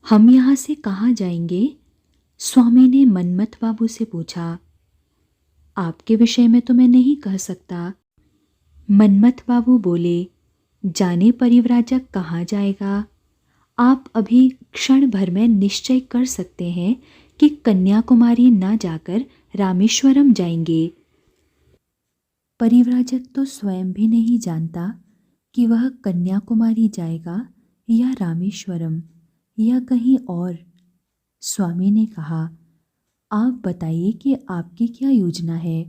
हम यहाँ से कहाँ जाएंगे? स्वामी ने मनमथ बाबू से पूछा। आपके विषय में तो मैं नहीं कह सकता। मनमथ बाबू बोले, जाने परिव्राजक कहाँ जाएगा? आप अभी क्षण भर में निश्चय कर सकते हैं कि कन्याकुमारी न जाकर रामेश्वरम जाएंगे। परिव्राजक तो स्वयं भी नहीं जानता कि वह कन्याकुमारी जाएगा या रामेश्वरम या कहीं और। स्वामी ने कहा, आप बताइए कि आपकी क्या योजना है?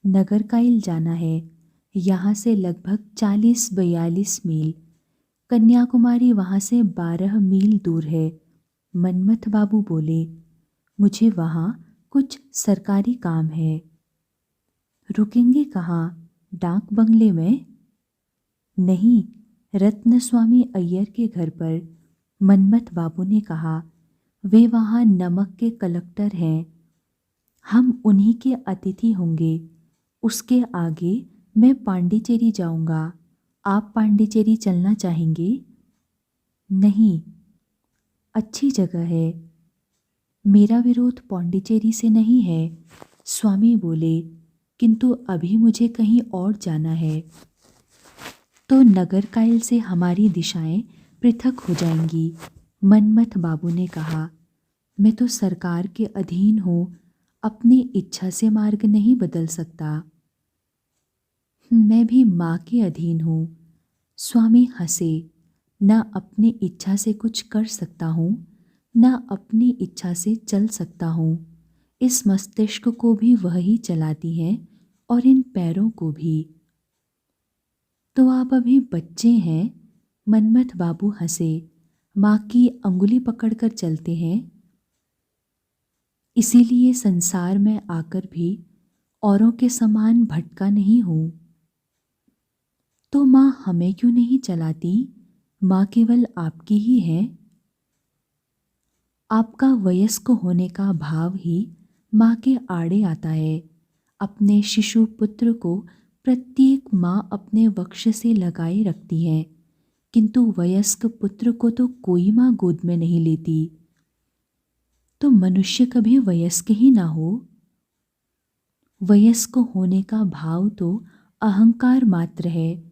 नगरकाइल जाना है, यहाँ से लगभग 40-42 मील। कन्याकुमारी वहाँ से 12 मील दूर है। मनमथ बाबू बोले, मुझे वहाँ कुछ सरकारी काम है। रुकेंगे कहाँ? डाक बंगले में? नहीं, रत्नस्वामी अय्यर के घर पर। मनमथ बाबू ने कहा, वे वहाँ नमक के कलेक्टर हैं। हम उन्हीं के अतिथि होंगे। उसके आगे मैं पांडिचेरी जाऊंगा। आप पांडिचेरी चलना चाहेंगे? नहीं, अच्छी जगह है। मेरा विरोध पांडिचेरी से नहीं है, स्वामी बोले, किंतु अभी मुझे कहीं और जाना है। तो नगरकाइल से हमारी दिशाएं पृथक हो जाएंगी। मनमथ बाबू ने कहा, मैं तो सरकार के अधीन हूँ, अपनी इच्छा से मार्ग नहीं बदल सकता। मैं भी माँ के अधीन हूँ। स्वामी हंसे। न अपनी इच्छा से कुछ कर सकता हूँ, न अपनी इच्छा से चल सकता हूँ। इस मस्तिष्क को भी वही चलाती है और इन पैरों को भी। तो आप अभी बच्चे हैं? मनमथ बाबू हंसे। माँ की अंगुली पकड़कर चलते हैं। इसीलिए संसार में आकर भी औरों के समान भटका नहीं हूँ। तो माँ हमें क्यों नहीं चलाती? माँ केवल आपकी ही है। आपका वयस्क होने का भाव ही माँ के आड़े आता है। अपने शिशु पुत्र को प्रत्येक माँ अपने वक्ष से लगाए रखती है, किंतु वयस्क पुत्र को तो कोई माँ गोद में नहीं लेती। तो मनुष्य कभी वयस्क ही ना हो। वयस्क होने का भाव तो अहंकार मात्र है।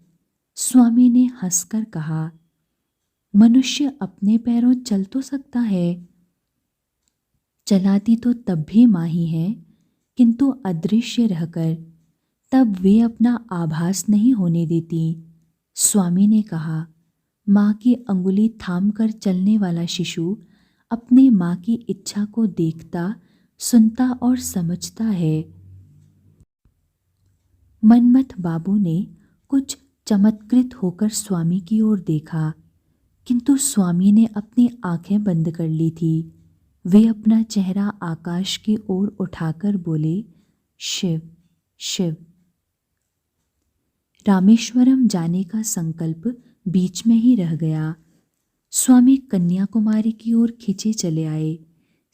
स्वामी ने हंसकर कहा, मनुष्य अपने पैरों चल तो सकता है। चलाती तो तब भी माँ ही है, किंतु अदृश्य रहकर। तब वे अपना आभास नहीं होने देती। स्वामी ने कहा, माँ की अंगुली थाम कर चलने वाला शिशु अपने माँ की इच्छा को देखता, सुनता और समझता है। मनमथ बाबू ने कुछ चमत्कृत होकर स्वामी की ओर देखा, किंतु स्वामी ने अपनी आंखें बंद कर ली थी। वे अपना चेहरा आकाश की ओर उठाकर बोले, शिव शिव। रामेश्वरम जाने का संकल्प बीच में ही रह गया। स्वामी कन्याकुमारी की ओर खिंचे चले आए।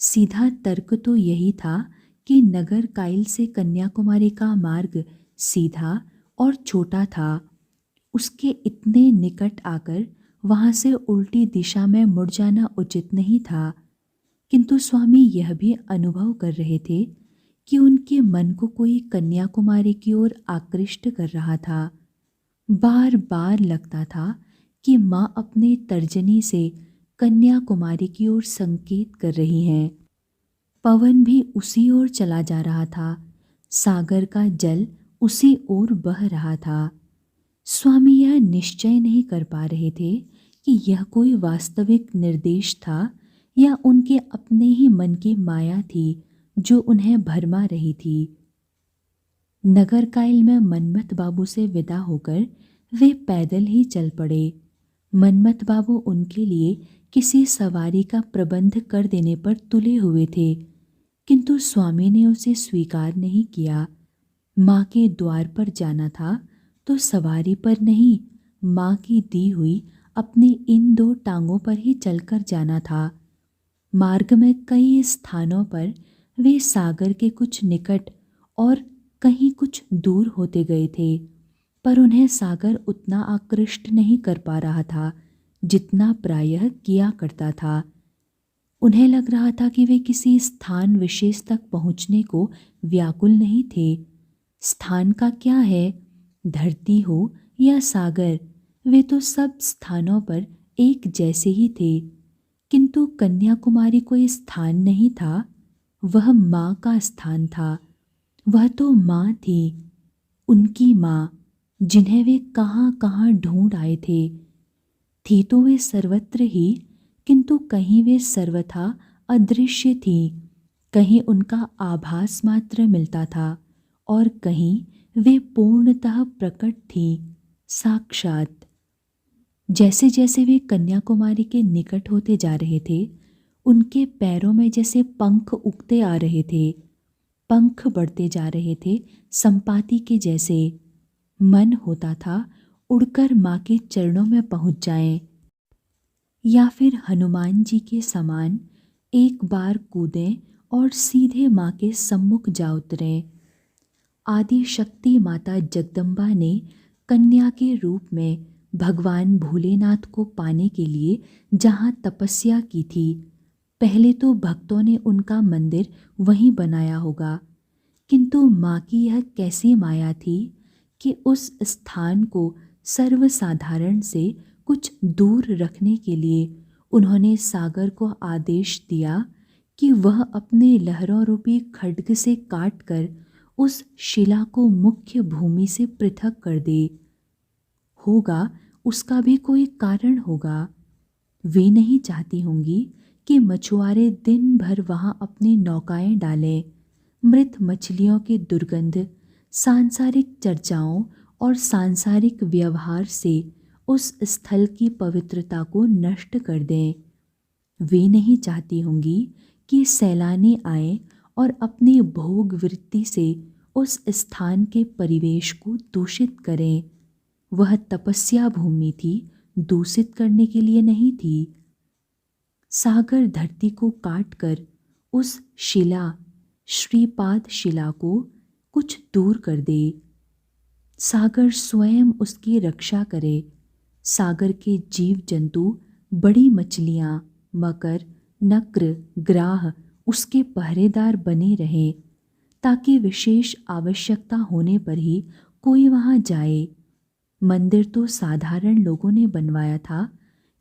सीधा तर्क तो यही था कि नगर काइल से कन्याकुमारी का मार्ग सीधा और छोटा था। उसके इतने निकट आकर वहां से उल्टी दिशा में मुड़ जाना उचित नहीं था, किंतु स्वामी यह भी अनुभव कर रहे थे कि उनके मन को कोई कन्याकुमारी की ओर आकृष्ट कर रहा था। बार बार लगता था कि माँ अपने तर्जनी से कन्याकुमारी की ओर संकेत कर रही हैं। पवन भी उसी ओर चला जा रहा था। सागर का जल उसी ओर बह रहा था। स्वामी यह निश्चय नहीं कर पा रहे थे कि यह कोई वास्तविक निर्देश था या उनके अपने ही मन की माया थी जो उन्हें भरमा रही थी। नगरकाइल में मनमथ बाबू से विदा होकर वे पैदल ही चल पड़े। मनमथ बाबू उनके लिए किसी सवारी का प्रबंध कर देने पर तुले हुए थे, किंतु स्वामी ने उसे स्वीकार नहीं किया। माँ के द्वार पर जाना था तो सवारी पर नहीं, माँ की दी हुई अपनी इन 2 टांगों पर ही चलकर जाना था। मार्ग में कई स्थानों पर वे सागर के कुछ निकट और कहीं कुछ दूर होते गए थे, पर उन्हें सागर उतना आकृष्ट नहीं कर पा रहा था जितना प्रायः किया करता था। उन्हें लग रहा था कि वे किसी स्थान विशेष तक पहुँचने को व्याकुल नहीं थे। स्थान का क्या है, धरती हो या सागर, वे तो सब स्थानों पर एक जैसे ही थे। किंतु कन्याकुमारी कोई स्थान नहीं था, वह माँ का स्थान था। वह तो माँ थी, उनकी माँ, जिन्हें वे कहाँ कहाँ ढूंढ आए थे। थी तो वे सर्वत्र ही, किंतु कहीं वे सर्वथा अदृश्य थी, कहीं उनका आभास मात्र मिलता था और कहीं वे पूर्णतः प्रकट थी, साक्षात। जैसे जैसे वे कन्याकुमारी के निकट होते जा रहे थे, उनके पैरों में जैसे पंख उगते आ रहे थे, पंख बढ़ते जा रहे थे, संपाति के जैसे। मन होता था उड़कर माँ के चरणों में पहुँच जाएं, या फिर हनुमान जी के समान एक बार कूदें और सीधे माँ के सम्मुख जा उतरें। आदि शक्ति माता जगदम्बा ने कन्या के रूप में भगवान भोलेनाथ को पाने के लिए जहाँ तपस्या की थी, पहले तो भक्तों ने उनका मंदिर वहीं बनाया होगा, किंतु माँ की यह कैसी माया थी कि उस स्थान को सर्वसाधारण से कुछ दूर रखने के लिए उन्होंने सागर को आदेश दिया कि वह अपने लहरों रूपी खड्ग से काटकर उस शिला को मुख्य भूमि से पृथक कर दे। होगा, उसका भी कोई कारण होगा। वे नहीं चाहती होंगी कि मछुआरे दिन भर वहाँ अपनी नौकाएं डालें। मृत मछलियों की दुर्गंध सांसारिक चर्चाओं और सांसारिक व्यवहार से उस स्थल की पवित्रता को नष्ट कर दें। वे नहीं चाहती होंगी कि सैलानी आए और अपनी भोग वृत्ति से उस स्थान के परिवेश को दूषित करें। वह तपस्या भूमि थी, दूषित करने के लिए नहीं थी। सागर धरती को काटकर उस शिला, श्रीपाद शिला को कुछ दूर कर दे। सागर स्वयं उसकी रक्षा करे। सागर के जीव जंतु, बड़ी मछलियाँ, मकर, नक्र, ग्राह उसके पहरेदार बने रहें, ताकि विशेष आवश्यकता होने पर ही कोई वहाँ जाए। मंदिर तो साधारण लोगों ने बनवाया था,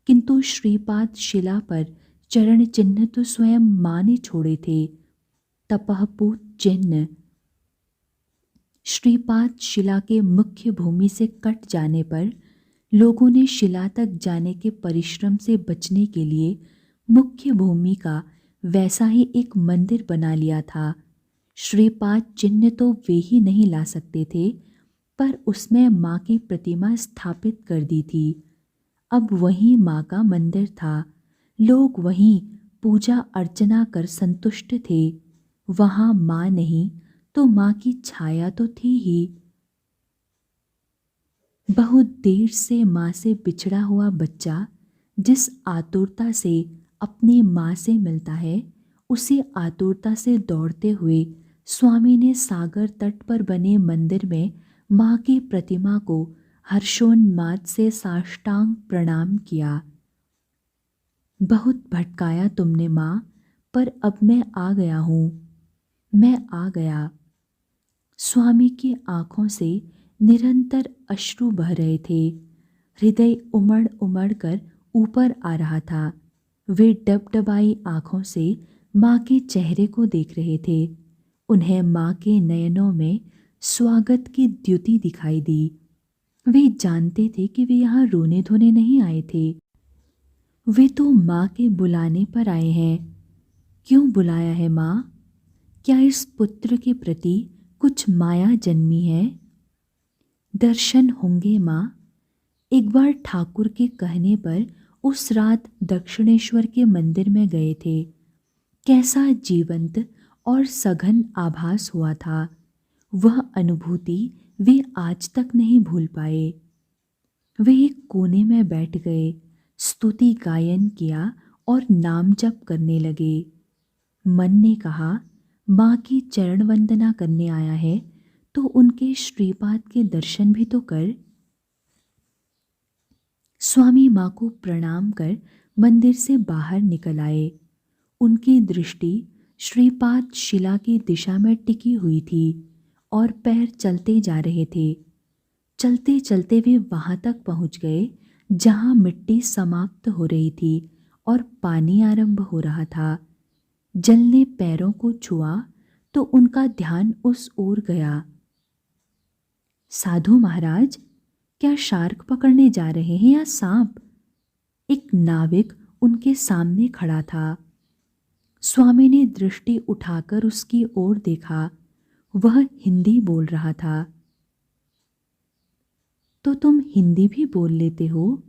किंतु श्रीपाद शिला पर चरण चिन्ह तो स्वयं माँ ने छोड़े थे। तपःपूत चिन्ह। श्रीपाद शिला के मुख्य भूमि से कट जाने पर लोगों ने शिला तक जाने के परिश्रम से बचने के लिए मुख्य भूमि का वैसा ही एक मंदिर बना लिया था। श्रीपाद चिन्ह तो वे ही नहीं ला सकते थे, पर उसमें माँ की प्रतिमा स्थापित कर दी थी। अब वहीं माँ का मंदिर था। लोग वहीं पूजा अर्चना कर संतुष्ट थे। वहाँ माँ नहीं तो माँ की छाया तो थी ही। बहुत देर से माँ से बिछड़ा हुआ बच्चा जिस आतुरता से अपनी माँ से मिलता है, उसी आतुरता से दौड़ते हुए स्वामी ने सागर तट पर बने मंदिर में माँ की प्रतिमा को हर्षोन्माद से साष्टांग प्रणाम किया। बहुत भटकाया तुमने माँ, पर अब मैं आ गया हूँ, मैं आ गया। स्वामी की आंखों से निरंतर अश्रु बह रहे थे। हृदय उमड़ उमड़ कर ऊपर आ रहा था। वे डबडबाई आंखों से माँ के चेहरे को देख रहे थे। उन्हें माँ के नयनों में स्वागत की द्युति दिखाई दी। वे जानते थे कि वे यहाँ रोने धोने नहीं आए थे। वे तो माँ के बुलाने पर आए हैं। क्यों बुलाया है माँ? क्या इस पुत्र के प्रति कुछ माया जन्मी है? दर्शन होंगे माँ। एक बार ठाकुर के कहने पर उस रात दक्षिणेश्वर के मंदिर में गए थे। कैसा जीवंत और सघन आभास हुआ था, वह अनुभूति वे आज तक नहीं भूल पाए। वे एक कोने में बैठ गए, स्तुति गायन किया और नाम जप करने लगे। मन ने कहा, माँ की चरण वंदना करने आया है तो उनके श्रीपाद के दर्शन भी तो कर। स्वामी माँ को प्रणाम कर मंदिर से बाहर निकल आए। उनकी दृष्टि श्रीपाद शिला की दिशा में टिकी हुई थी और पैर चलते जा रहे थे। चलते चलते वे वहां तक पहुंच गए जहां मिट्टी समाप्त हो रही थी और पानी आरंभ हो रहा था। जल ने पैरों को छुआ तो उनका ध्यान उस ओर गया। साधु महाराज, क्या शार्क पकड़ने जा रहे हैं या सांप? एक नाविक उनके सामने खड़ा था। स्वामी ने दृष्टि उठाकर उसकी ओर देखा। वह हिंदी बोल रहा था। तो तुम हिंदी भी बोल लेते हो?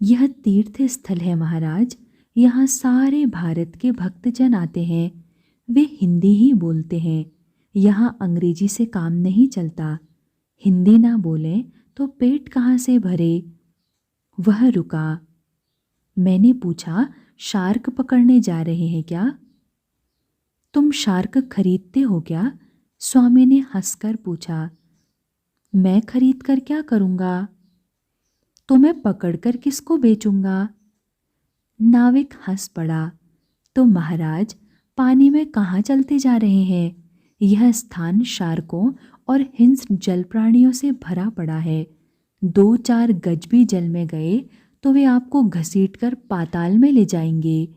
यह तीर्थ स्थल है महाराज, यहाँ सारे भारत के भक्तजन आते हैं। वे हिंदी ही बोलते हैं। यहाँ अंग्रेजी से काम नहीं चलता। हिंदी ना बोलें तो पेट कहाँ से भरे? वह रुका। मैंने पूछा, शार्क पकड़ने जा रहे हैं क्या? तुम शार्क खरीदते हो क्या? स्वामी ने हंसकर पूछा। मैं खरीद कर क्या करूँगा? तो मैं पकड़कर किसको बेचूंगा? नाविक हंस पड़ा। तो महाराज, पानी में कहाँ चलते जा रहे हैं? यह स्थान शार्कों और हिंस्र जल प्राणियों से भरा पड़ा है। 2-4 गज भी जल में गए तो वे आपको घसीटकर पाताल में ले जाएंगे।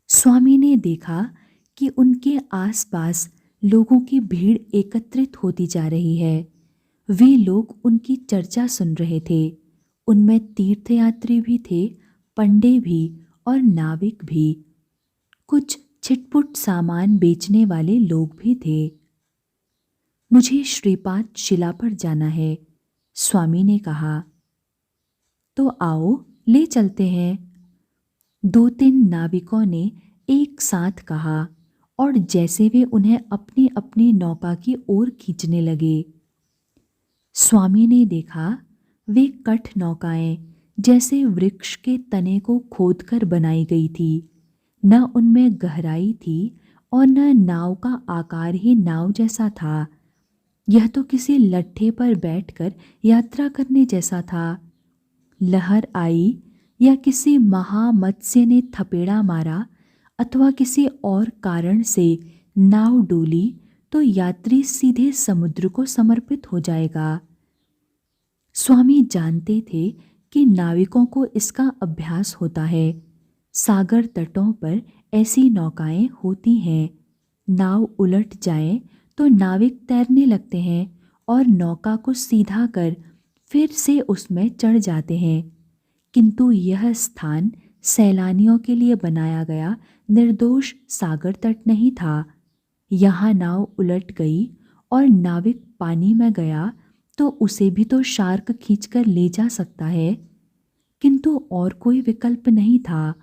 स्वामी ने देखा कि उनके आसपास लोगों की भीड़ एकत्रित होती जा रही है। वे लोग उनकी चर्चा सुन रहे थे। उनमें तीर्थयात्री भी थे, पंडे भी और नाविक भी। कुछ छिटपुट सामान बेचने वाले लोग भी थे। मुझे श्रीपाद शिला पर जाना है, स्वामी ने कहा। तो आओ, ले चलते हैं। 2-3 नाविकों ने एक साथ कहा और जैसे वे उन्हें अपनी अपनी नौका की ओर खींचने लगे। स्वामी ने देखा, वे कठ नौकाएं जैसे वृक्ष के तने को खोदकर बनाई गई थी। न उनमें गहराई थी और न नाव का आकार ही नाव जैसा था। यह तो किसी लट्ठे पर बैठकर यात्रा करने जैसा था। लहर आई या किसी महामत्स्य ने थपेड़ा मारा अथवा किसी और कारण से नाव डोली तो यात्री सीधे समुद्र को समर्पित हो जाएगा। स्वामी जानते थे कि नाविकों को इसका अभ्यास होता है। सागर तटों पर ऐसी नौकाएं होती हैं। नाव उलट जाए तो नाविक तैरने लगते हैं और नौका को सीधा कर फिर से उसमें चढ़ जाते हैं। किंतु यह स्थान सैलानियों के लिए बनाया गया निर्दोष सागर तट नहीं था। यहाँ नाव उलट गई और नाविक पानी में गया तो उसे भी तो शार्क खींचकर ले जा सकता है, किंतु और कोई विकल्प नहीं था।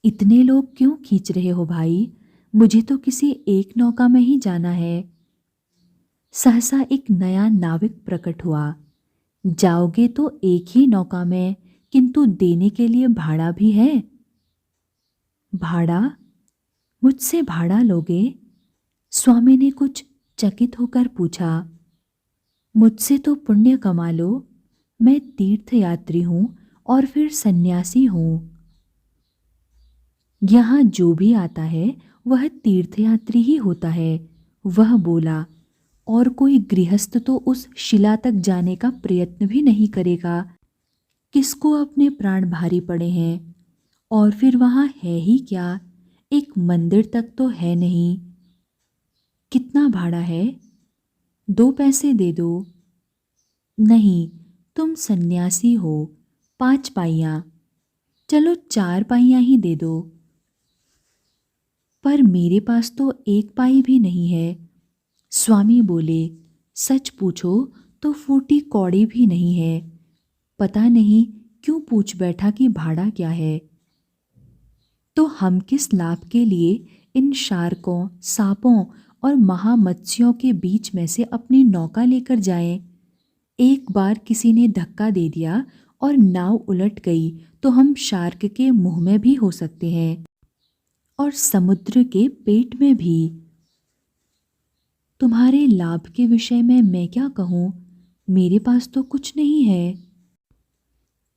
इतने लोग क्यों खींच रहे हो भाई? मुझे तो किसी एक नौका में ही जाना है। सहसा एक नया नाविक प्रकट हुआ। जाओगे तो एक ही नौका में, किंतु देने के लिए भाड़ा भी है। भाड़ा? मुझसे भाड़ा लोगे? स्वामी ने कुछ चकित होकर पूछा। मुझसे तो पुण्य कमा लो। मैं तीर्थयात्री हूं और फिर सन्यासी हूं। यहाँ जो भी आता है वह तीर्थयात्री ही होता है, वह बोला। और कोई गृहस्थ तो उस शिला तक जाने का प्रयत्न भी नहीं करेगा। किसको अपने प्राण भारी पड़े हैं? और फिर वहाँ है ही क्या? एक मंदिर तक तो है नहीं। कितना भाड़ा है? 2 पैसे दे दो। नहीं, तुम सन्यासी हो। 5 पाइयाँ। चलो 4 पाइयाँ ही दे दो। पर मेरे पास तो 1 पाई भी नहीं है। स्वामी बोले, सच पूछो तो फूटी कौड़ी भी नहीं है। पता नहीं क्यों पूछ बैठा कि भाड़ा क्या है। तो हम किस लाभ के लिए इन शार्कों, सांपों और महामत्स्यों के बीच में से अपनी नौका लेकर जाएं? एक बार किसी ने धक्का दे दिया और नाव उलट गई तो हम शार्क के मुंह में भी हो सकते हैं और समुद्र के पेट में भी। तुम्हारे लाभ के विषय में मैं क्या कहूँ? मेरे पास तो कुछ नहीं है।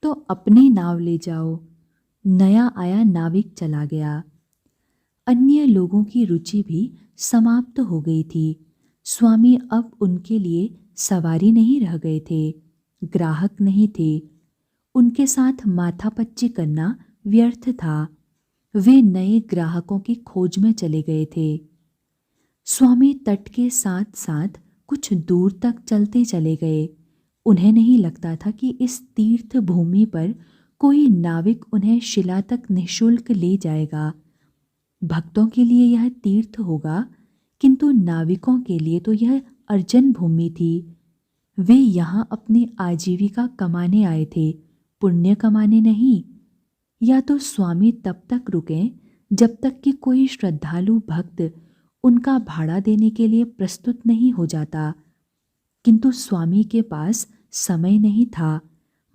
तो अपनी नाव ले जाओ। नया आया नाविक चला गया। अन्य लोगों की रुचि भी समाप्त हो गई थी। स्वामी अब उनके लिए सवारी नहीं रह गए थे, ग्राहक नहीं थे। उनके साथ माथापच्ची करना व्यर्थ था। वे नए ग्राहकों की खोज में चले गए थे। स्वामी तट के साथ साथ कुछ दूर तक चलते चले गए। उन्हें नहीं लगता था कि इस तीर्थ भूमि पर कोई नाविक उन्हें शिला तक निःशुल्क ले जाएगा। भक्तों के लिए यह तीर्थ होगा, किंतु नाविकों के लिए तो यह अर्जन भूमि थी। वे यहाँ अपनी आजीविका कमाने आए थे, पुण्य कमाने नहीं। या तो स्वामी तब तक रुकें जब तक कि कोई श्रद्धालु भक्त उनका भाड़ा देने के लिए प्रस्तुत नहीं हो जाता, किंतु स्वामी के पास समय नहीं था।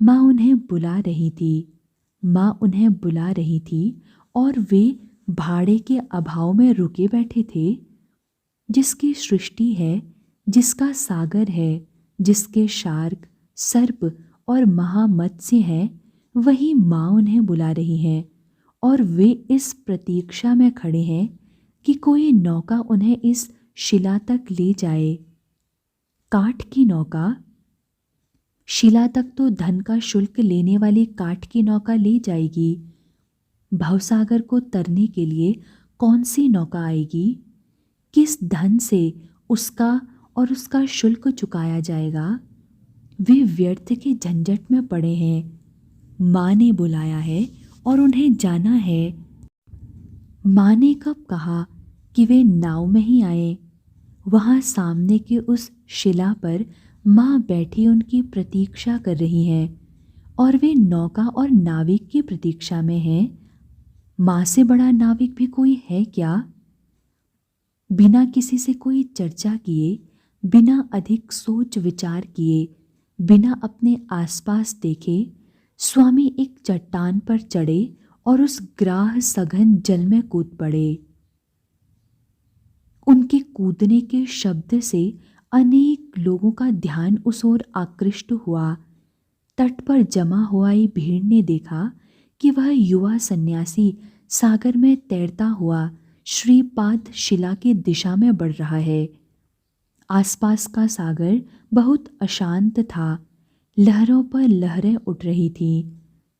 माँ उन्हें बुला रही थी, माँ उन्हें बुला रही थी, और वे भाड़े के अभाव में रुके बैठे थे। जिसकी सृष्टि है, जिसका सागर है, जिसके शार्क, सर्प और महामत्स्य हैं, वही माँ उन्हें बुला रही हैं, और वे इस प्रतीक्षा में खड़े हैं कि कोई नौका उन्हें इस शिला तक ले जाए। काठ की नौका। शिला तक तो धन का शुल्क लेने वाली काठ की नौका ले जाएगी। भवसागर को तरने के लिए कौन सी नौका आएगी? किस धन से उसका और उसका शुल्क चुकाया जाएगा? वे व्यर्थ के झंझट में पड़े हैं। माँ ने बुलाया है और उन्हें जाना है। माँ ने कब कहा कि वे नाव में ही आए? वहाँ सामने के उस शिला पर माँ बैठी उनकी प्रतीक्षा कर रही हैं, और वे नौका और नाविक की प्रतीक्षा में हैं। माँ से बड़ा नाविक भी कोई है क्या? बिना किसी से कोई चर्चा किए, बिना अधिक सोच विचार किए, बिना अपने आसपास देखे, स्वामी एक चट्टान पर चढ़े और उस ग्राह सघन जल में कूद पड़े। उनके कूदने के शब्द से अनेक लोगों का ध्यान उस ओर आकृष्ट हुआ। तट पर जमा हुई भीड़ ने देखा कि वह युवा सन्यासी सागर में तैरता हुआ श्रीपाद शिला की दिशा में बढ़ रहा है। आसपास का सागर बहुत अशांत था। लहरों पर लहरें उठ रही थीं,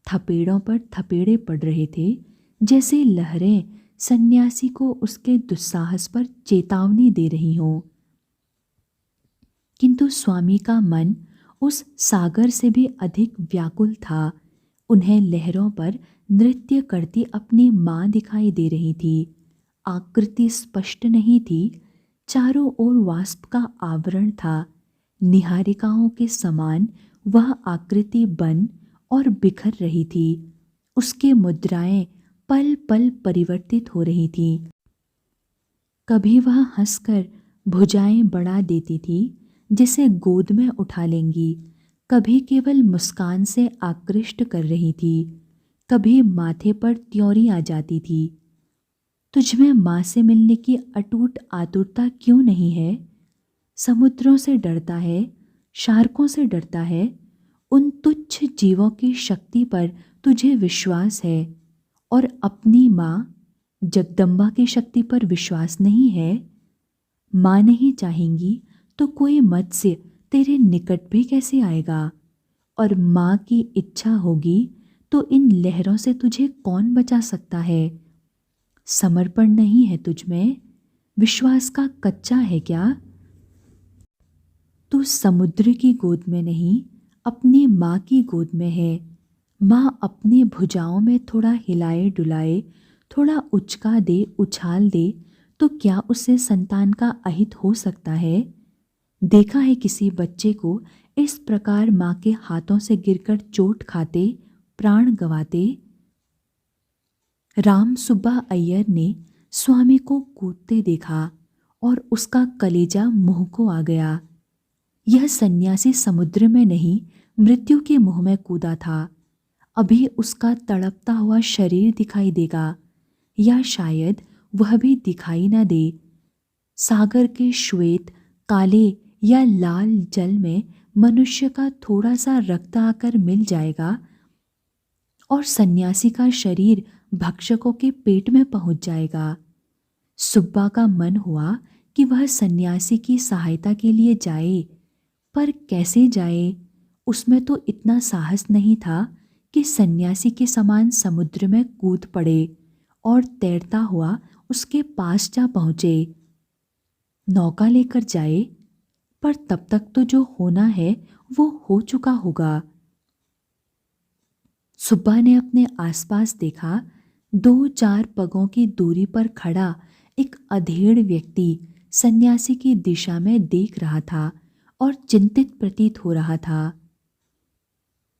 थपेड़ों पर थपेड़े पड़ रहे थे, जैसे लहरें सन्यासी को उसके दुस्साहस पर चेतावनी दे रही हों। किंतु स्वामी का मन उस सागर से भी अधिक व्याकुल था। उन्हें लहरों पर नृत्य करती अपनी माँ दिखाई दे रही थी। आकृति स्पष्ट नहीं थी, चारों ओर वाष्प का आवरण था। निहारिकाओं के समान वह आकृति बन और बिखर रही थी। उसके मुद्राएं पल पल परिवर्तित हो रही थीं। कभी वह हंसकर भुजाएं बढ़ा देती थी, जिसे गोद में उठा लेंगी। कभी केवल मुस्कान से आकृष्ट कर रही थी, कभी माथे पर त्योरी आ जाती थी। तुझमें माँ से मिलने की अटूट आतुरता क्यों नहीं है? समुद्रों से डरता है, शार्कों से डरता है, उन तुच्छ जीवों की शक्ति पर तुझे विश्वास है, और अपनी माँ जगदम्बा की शक्ति पर विश्वास नहीं है। माँ नहीं चाहेंगी तो कोई मत्स्य तेरे निकट भी कैसे आएगा? और माँ की इच्छा होगी तो इन लहरों से तुझे कौन बचा सकता है? समर्पण नहीं है तुझमें? विश्वास का कच्चा है क्या? तू समुद्र की गोद में नहीं, अपनी माँ की गोद में है। माँ अपनी भुजाओं में थोड़ा हिलाए डुलाए, थोड़ा उचका दे, उछाल दे, तो क्या उससे संतान का अहित हो सकता है? देखा है किसी बच्चे को इस प्रकार माँ के हाथों से गिरकर चोट खाते, प्राण गंवाते? राम सुब्बा अय्यर ने स्वामी को कूदते देखा और उसका कलेजा मुंह को आ गया। यह सन्यासी समुद्र में नहीं, मृत्यु के मुंह में कूदा था। अभी उसका तड़पता हुआ शरीर दिखाई देगा, या शायद वह भी दिखाई न दे। सागर के श्वेत, काले या लाल जल में मनुष्य का थोड़ा सा रक्त आकर मिल जाएगा और सन्यासी का शरीर भक्षकों के पेट में पहुंच जाएगा। सुब्बा का मन हुआ कि वह सन्यासी की सहायता के लिए जाए, पर कैसे जाए? उसमें तो इतना साहस नहीं था कि सन्यासी के समान समुद्र में कूद पड़े और तैरता हुआ उसके पास जा पहुंचे। नौका लेकर जाए, पर तब तक तो जो होना है वो हो चुका होगा। सुब्बा ने अपने आसपास देखा। 2-4 पगों की दूरी पर खड़ा एक अधेड़ व्यक्ति सन्यासी की दिशा में देख रहा था और चिंतित प्रतीत हो रहा था।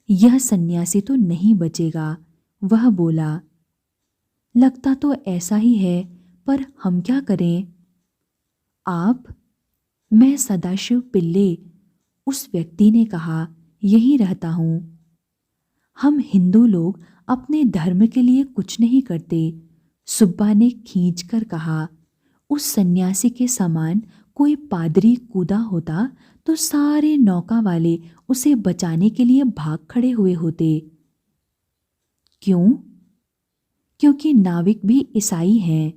यह सन्यासी तो नहीं बचेगा, वह बोला। लगता तो ऐसा ही है, पर हम क्या करें? आप? मैं सदाशिव पिल्ले, उस व्यक्ति ने कहा, यहीं रहता हूं। हम हिंदू लोग अपने धर्म के लिए कुछ नहीं करते, सुब्बा ने खींचकर कहा। उस सन्यासी के समान कोई पादरी कूदा होता तो सारे नौका वाले उसे बचाने के लिए भाग खड़े हुए होते। क्यों? क्योंकि नाविक भी ईसाई हैं।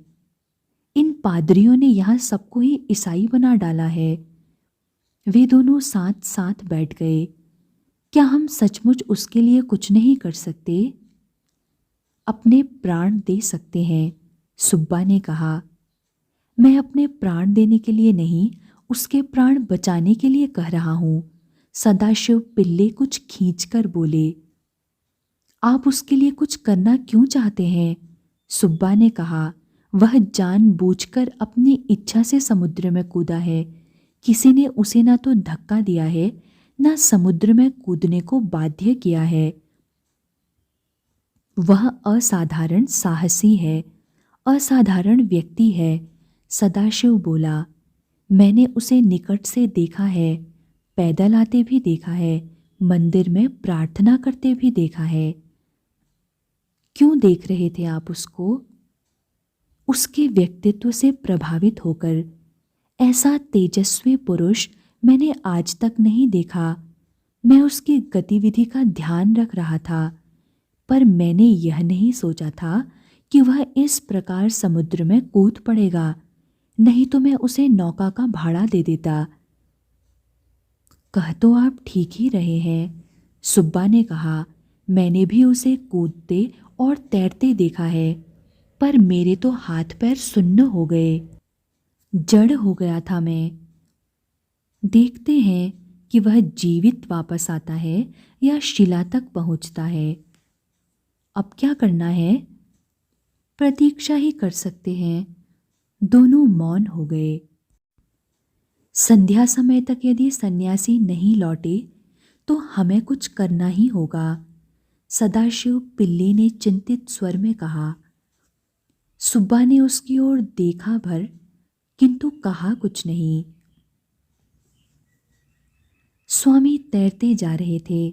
इन पादरियों ने यहाँ सबको ही ईसाई बना डाला है। वे दोनों साथ साथ बैठ गए। क्या हम सचमुच उसके लिए कुछ नहीं कर सकते? अपने प्राण दे सकते हैं, सुब्बा ने कहा। मैं अपने प्राण देने के लिए नहीं, उसके प्राण बचाने के लिए कह रहा हूं, सदाशिव पिल्ले कुछ खींचकर बोले। आप उसके लिए कुछ करना क्यों चाहते हैं? सुब्बा ने कहा। वह जानबूझकर अपनी इच्छा से समुद्र में कूदा है। किसी ने उसे ना तो धक्का दिया है, ना समुद्र में कूदने को बाध्य किया है। वह असाधारण साहसी है, असाधारण व्यक्ति है, सदाशिव बोला। मैंने उसे निकट से देखा है, पैदल आते भी देखा है, मंदिर में प्रार्थना करते भी देखा है। क्यों देख रहे थे आप उसको? उसके व्यक्तित्व से प्रभावित होकर। ऐसा तेजस्वी पुरुष मैंने आज तक नहीं देखा। मैं उसकी गतिविधि का ध्यान रख रहा था, पर मैंने यह नहीं सोचा था कि वह इस प्रकार समुद्र में कूद पड़ेगा, नहीं तो मैं उसे नौका का भाड़ा दे देता। कह तो आप ठीक ही रहे हैं, सुब्बा ने कहा। मैंने भी उसे कूदते और तैरते देखा है, पर मेरे तो हाथ पैर सुन्न हो गए, जड़ हो गया था मैं। देखते हैं कि वह जीवित वापस आता है या शिला तक पहुंचता है। अब क्या करना है? प्रतीक्षा ही कर सकते हैं। दोनों मौन हो गए। संध्या समय तक यदि सन्यासी नहीं लौटे तो हमें कुछ करना ही होगा, सदाशिव पिल्ले ने चिंतित स्वर में कहा। सुब्बा ने उसकी ओर देखा भर, किंतु कहा कुछ नहीं। स्वामी तैरते जा रहे थे।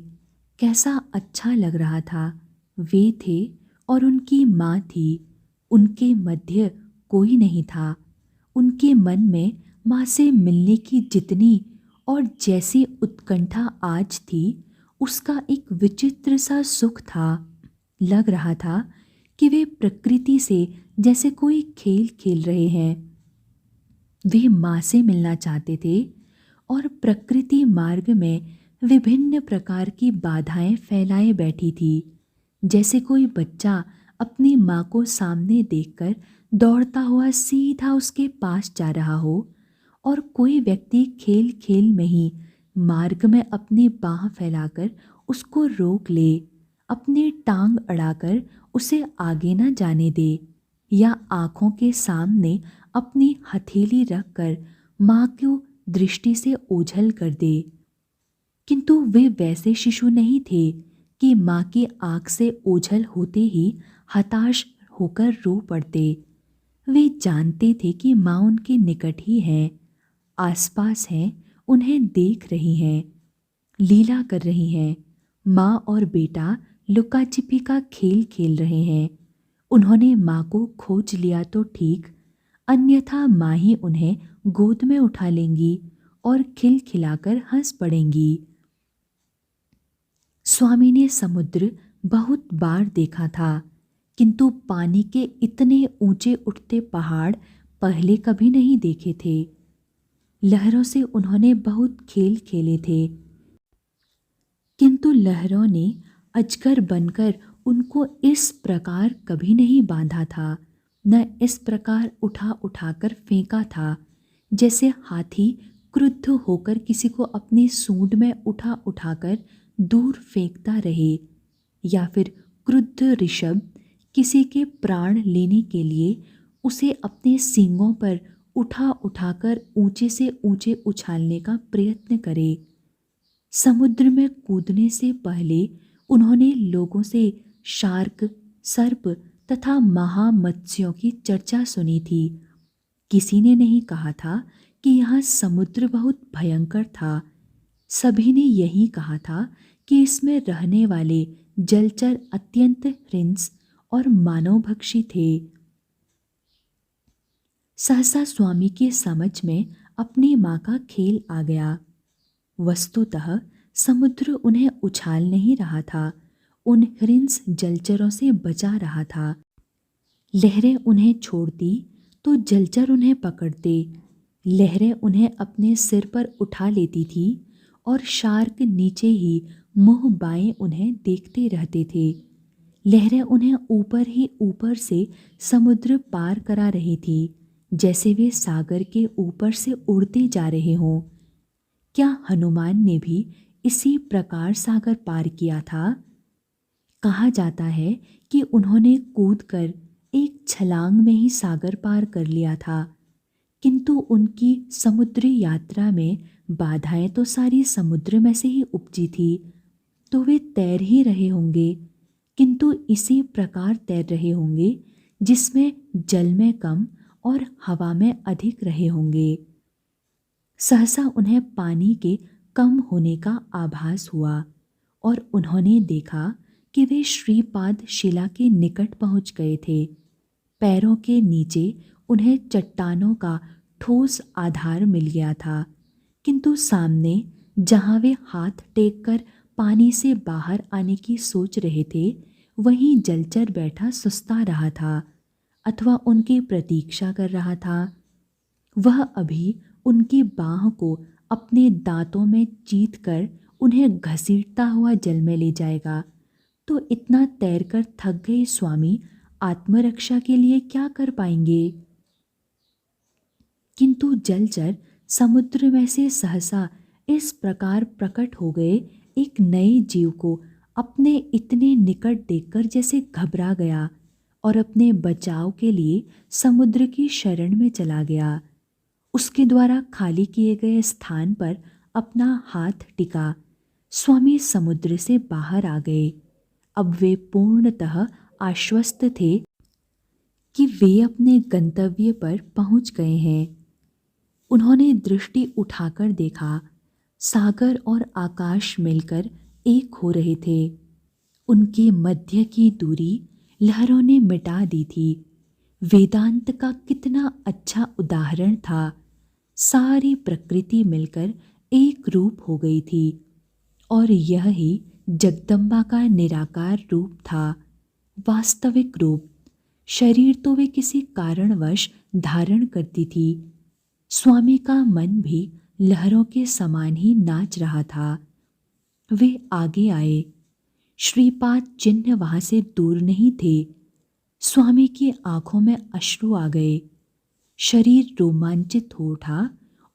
कैसा अच्छा लग रहा था। वे थे और उनकी माँ थी। उनके मध्य कोई नहीं था। उनके मन में माँ से मिलने की जितनी और जैसी उत्कंठा आज थी, उसका एक विचित्र सा सुख था। लग रहा था कि वे प्रकृति से जैसे कोई खेल खेल रहे हैं। वे माँ से मिलना चाहते थे और प्रकृति मार्ग में विभिन्न प्रकार की बाधाएं फैलाए बैठी थी। जैसे कोई बच्चा अपनी माँ को सामने देखकर दौड़ता हुआ सीधा उसके पास जा रहा हो, और कोई व्यक्ति खेल खेल में ही मार्ग में अपनी बाह फैलाकर उसको रोक ले, अपनी टांग अड़ाकर उसे आगे न जाने दे, या आंखों के सामने अपनी हथेली रखकर माँ को दृष्टि से ओझल कर दे। किंतु वे वैसे शिशु नहीं थे कि माँ की आंख से ओझल होते ही हताश होकर रो पड़ते। वे जानते थे कि माँ उनके निकट ही है, आसपास है, उन्हें देख रही हैं, लीला कर रही हैं। माँ और बेटा लुका छिपी का खेल खेल रहे हैं। उन्होंने माँ को खोज लिया तो ठीक, अन्यथा माँ ही उन्हें गोद में उठा लेंगी और खिलखिलाकर हंस पड़ेंगी। स्वामी ने समुद्र बहुत बार देखा था, किंतु पानी के इतने ऊंचे उठते पहाड़ पहले कभी नहीं देखे थे। लहरों से उन्होंने बहुत खेल खेले थे, किंतु लहरों ने अजगर बनकर उनको इस प्रकार कभी नहीं बांधा था, न इस प्रकार उठा उठाकर फेंका था, जैसे हाथी क्रुद्ध होकर किसी को अपनी सूंड में उठा उठाकर दूर फेंकता रहे, या फिर क्रुद्ध ऋषभ किसी के प्राण लेने के लिए उसे अपने सींगों पर उठा उठाकर ऊंचे से ऊंचे उछालने का प्रयत्न करे। समुद्र में कूदने से पहले उन्होंने लोगों से शार्क, सर्प तथा महामत्स्यों की चर्चा सुनी थी। किसी ने नहीं कहा था कि यहाँ समुद्र बहुत भयंकर था। सभी ने यही कहा था कि इसमें रहने वाले जलचर अत्यंत हिंस और मानवभक्षी थे। सहसा स्वामी की समझ में अपनी माँ का खेल आ गया। वस्तुतः समुद्र उन्हें उछाल नहीं रहा था, उन हिंस जलचरों से बचा रहा था। लहरें उन्हें छोड़ती तो जलचर उन्हें पकड़ते, लहरें उन्हें अपने सिर पर उठा लेती थी और शार्क नीचे ही मुंह बाएं उन्हें देखते रहते थे। लहरें उन्हें ऊपर ही ऊपर से समुद्र पार करा रही थी, जैसे वे सागर के ऊपर से उड़ते जा रहे हों। क्या हनुमान ने भी इसी प्रकार सागर पार किया था? कहा जाता है कि उन्होंने कूदकर एक छलांग में ही सागर पार कर लिया था, किंतु उनकी समुद्री यात्रा में बाधाएं तो सारी समुद्र में से ही उपजी थी, तो वे तैर ही रहे होंगे, किंतु इसी प्रकार तैर रहे होंगे जिसमें जल में कम और हवा में अधिक रहे होंगे। सहसा उन्हें पानी के कम होने का आभास हुआ और उन्होंने देखा कि वे श्रीपाद शिला के निकट पहुंच गए थे। पैरों के नीचे उन्हें चट्टानों का ठोस आधार मिल गया था, किंतु सामने जहां वे हाथ टेककर पानी से बाहर आने की सोच रहे थे, वहीं जलचर बैठा सुस्ता रहा था अथवा उनकी प्रतीक्षा कर रहा था। वह अभी उनकी बाह को अपने दांतों में चीत कर उन्हें घसीटता हुआ जल में ले जाएगा, तो इतना तैरकर थक गए स्वामी आत्मरक्षा के लिए क्या कर पाएंगे? किंतु जलचर समुद्र में से सहसा इस प्रकार प्रकट हो गए, एक नए जीव को अपने इतने निकट देखकर जैसे घबरा गया और अपने बचाव के लिए समुद्र की शरण में चला गया। उसके द्वारा खाली किए गए स्थान पर अपना हाथ टिका। स्वामी समुद्र से बाहर आ गए। अब वे पूर्णतः आश्वस्त थे कि वे अपने गंतव्य पर पहुंच गए हैं। उन्होंने दृष्टि उठाकर देखा, सागर और आकाश मिलकर एक हो रहे थे। उनके मध्य की दूरी लहरों ने मिटा दी थी। वेदांत का कितना अच्छा उदाहरण था। सारी प्रकृति मिलकर एक रूप हो गई थी और यह ही जगदम्बा का निराकार रूप था, वास्तविक रूप। शरीर तो वे किसी कारणवश धारण करती थी। स्वामी का मन भी लहरों के समान ही नाच रहा था। वे आगे आए। श्रीपाद चिन्ह वहां से दूर नहीं थे। स्वामी की आंखों में अश्रु आ गए। शरीर रोमांचित हो उठा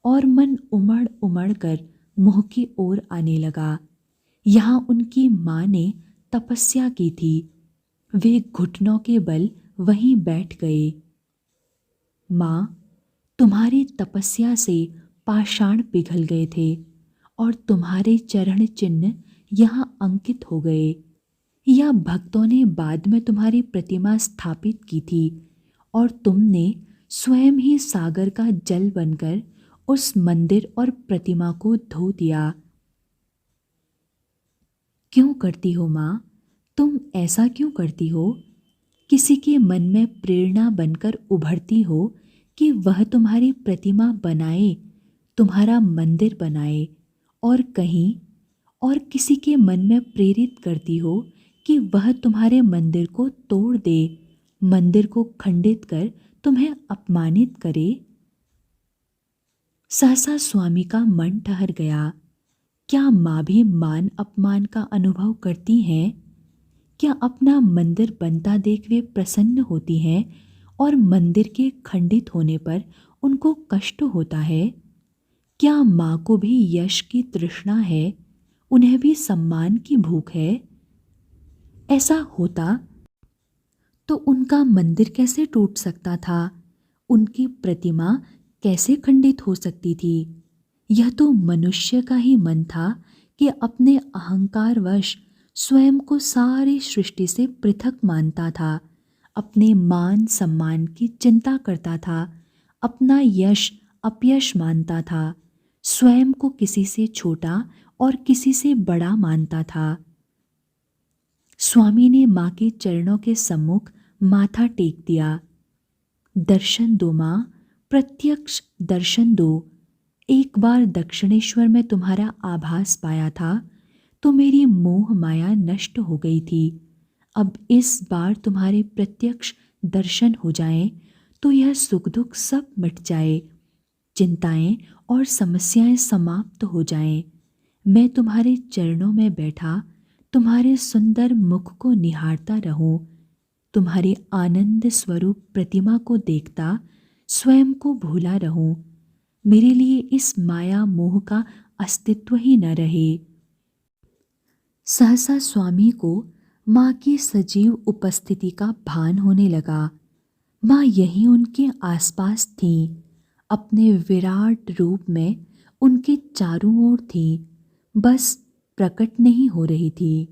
और मन उमड़ उमड़ कर मुंह की ओर आने लगा। यहाँ उनकी माँ ने तपस्या की थी। वे घुटनों के बल वहीं बैठ गए। माँ, तुम्हारी तपस्या से पाषाण पिघल गए थे और तुम्हारे चरण चिन्ह यहाँ अंकित हो गए। यह भक्तों ने बाद में तुम्हारी प्रतिमा स्थापित की थी और तुमने स्वयं ही सागर का जल बनकर उस मंदिर और प्रतिमा को धो दिया। क्यों करती हो माँ? तुम ऐसा क्यों करती हो? किसी के मन में प्रेरणा बनकर उभरती हो कि वह तुम्हारी प्रतिमा बनाए, तुम्हारा मंदिर बनाए, और कहीं और किसी के मन में प्रेरित करती हो कि वह तुम्हारे मंदिर को तोड़ दे, मंदिर को खंडित कर तुम्हें अपमानित करे। सहसा स्वामी का मन ठहर गया। क्या माँ भी मान अपमान का अनुभव करती हैं? क्या अपना मंदिर बनता देख वे प्रसन्न होती हैं और मंदिर के खंडित होने पर उनको कष्ट होता है? क्या माँ को भी यश की तृष्णा है? उन्हें भी सम्मान की भूख है? ऐसा होता तो उनका मंदिर कैसे टूट सकता था? उनकी प्रतिमा कैसे खंडित हो सकती थी? यह तो मनुष्य का ही मन था कि अपने अहंकारवश स्वयं को सारी सृष्टि से पृथक मानता था, अपने मान सम्मान की चिंता करता था, अपना यश अपयश मानता था, स्वयं को किसी से छोटा और किसी से बड़ा मानता था। स्वामी ने माँ के चरणों के सम्मुख माथा टेक दिया। दर्शन दो माँ, प्रत्यक्ष दर्शन दो। एक बार दक्षिणेश्वर में तुम्हारा आभास पाया था तो मेरी मोह माया नष्ट हो गई थी। अब इस बार तुम्हारे प्रत्यक्ष दर्शन हो जाएं तो यह सुख दुख सब मिट जाए, चिंताएं और समस्याएं समाप्त हो जाएं। मैं तुम्हारे चरणों में बैठा तुम्हारे सुंदर मुख को निहारता रहूं, तुम्हारी आनंद स्वरूप प्रतिमा को देखता स्वयं को भूला रहूं। मेरे लिए इस माया मोह का अस्तित्व ही न रहे। सहसा स्वामी को माँ की सजीव उपस्थिति का भान होने लगा। माँ यहीं उनके आसपास थीं, अपने विराट रूप में उनके चारों ओर थीं, बस प्रकट नहीं हो रही थी।